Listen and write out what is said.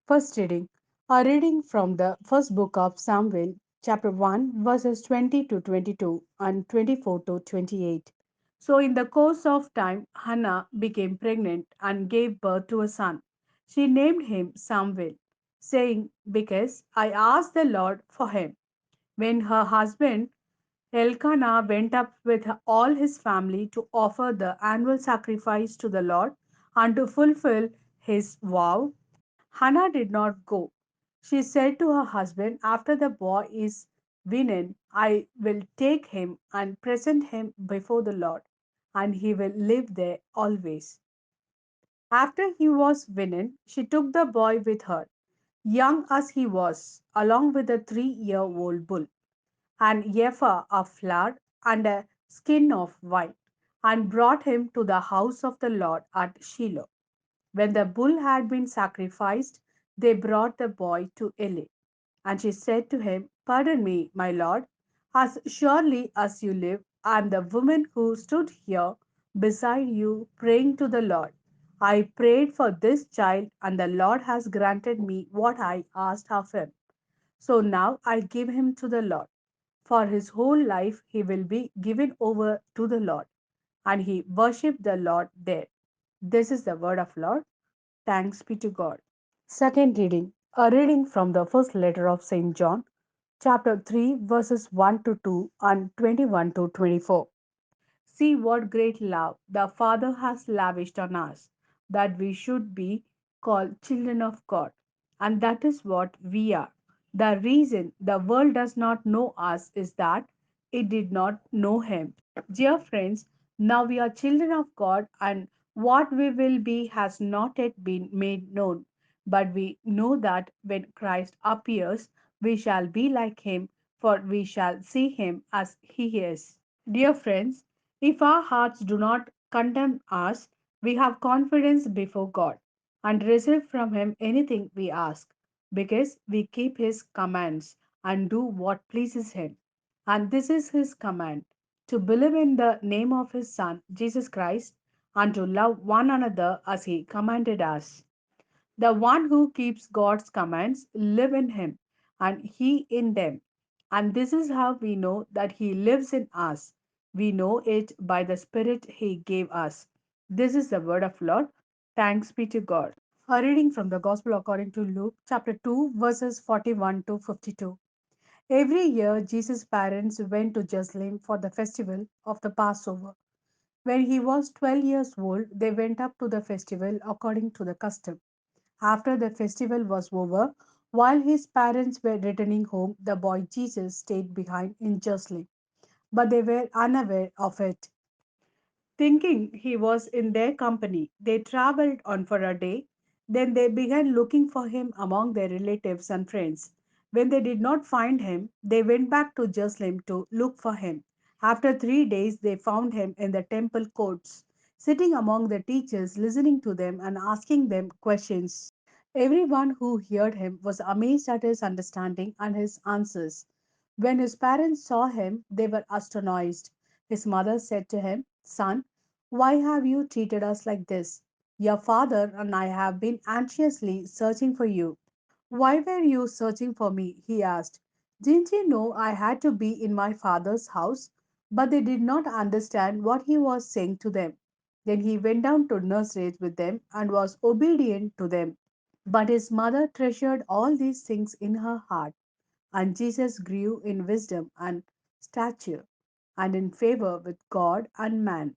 First reading. A reading from the first book of Samuel, chapter 1, verses 20 to 22 and 24 to 28. So, in the course of time, Hannah became pregnant and gave birth to a son. She named him Samuel, saying, because I asked the Lord for him. When her husband Elkanah went up with all his family to offer the annual sacrifice to the Lord and to fulfill his vow, Hannah did not go. She said to her husband, after the boy is weaned, I will take him and present him before the Lord, and he will live there always. After he was weaned, she took the boy with her, young as he was, along with a 3-year-old bull, an ephah of flour, and a skin of wine, and brought him to the house of the Lord at Shiloh. When the bull had been sacrificed, they brought the boy to Eli. And she said to him, pardon me, my lord, as surely as you live, I am the woman who stood here beside you praying to the Lord. I prayed for this child, and the Lord has granted me what I asked of him. So now I give him to the Lord. For his whole life he will be given over to the Lord. And he worshipped the Lord there. This is the word of Lord. Thanks be to God. Second reading. A reading from the first letter of St. John, chapter 3, verses 1 to 2 and 21 to 24. See what great love the Father has lavished on us, that we should be called children of God. And that is what we are. The reason the world does not know us is that it did not know Him. Dear friends, now we are children of God, and what we will be has not yet been made known. But we know that when Christ appears, we shall be like Him, for we shall see Him as He is. Dear friends, if our hearts do not condemn us, we have confidence before God and receive from Him anything we ask, because we keep His commands and do what pleases Him. And this is His command, to believe in the name of His Son, Jesus Christ, and to love one another as He commanded us. The one who keeps God's commands live in him and he in them. And this is how we know that he lives in us. We know it by the spirit he gave us. This is the word of Lord. Thanks be to God. A reading from the Gospel according to Luke chapter 2 verses 41 to 52. Every year Jesus' parents went to Jerusalem for the festival of the Passover. When he was 12 years old, they went up to the festival according to the custom. After the festival was over, while his parents were returning home, the boy Jesus stayed behind in Jerusalem, but they were unaware of it. Thinking he was in their company, they traveled on for a day. Then they began looking for him among their relatives and friends. When they did not find him, they went back to Jerusalem to look for him. After 3 days, they found him in the temple courts, sitting among the teachers, listening to them and asking them questions. Everyone who heard him was amazed at his understanding and his answers. When his parents saw him, they were astonished. His mother said to him, son, why have you treated us like this? Your father and I have been anxiously searching for you. Why were you searching for me? He asked. Didn't you know I had to be in my father's house? But they did not understand what he was saying to them. Then he went down to Nazareth with them and was obedient to them. But his mother treasured all these things in her heart, and Jesus grew in wisdom and stature and in favor with God and man.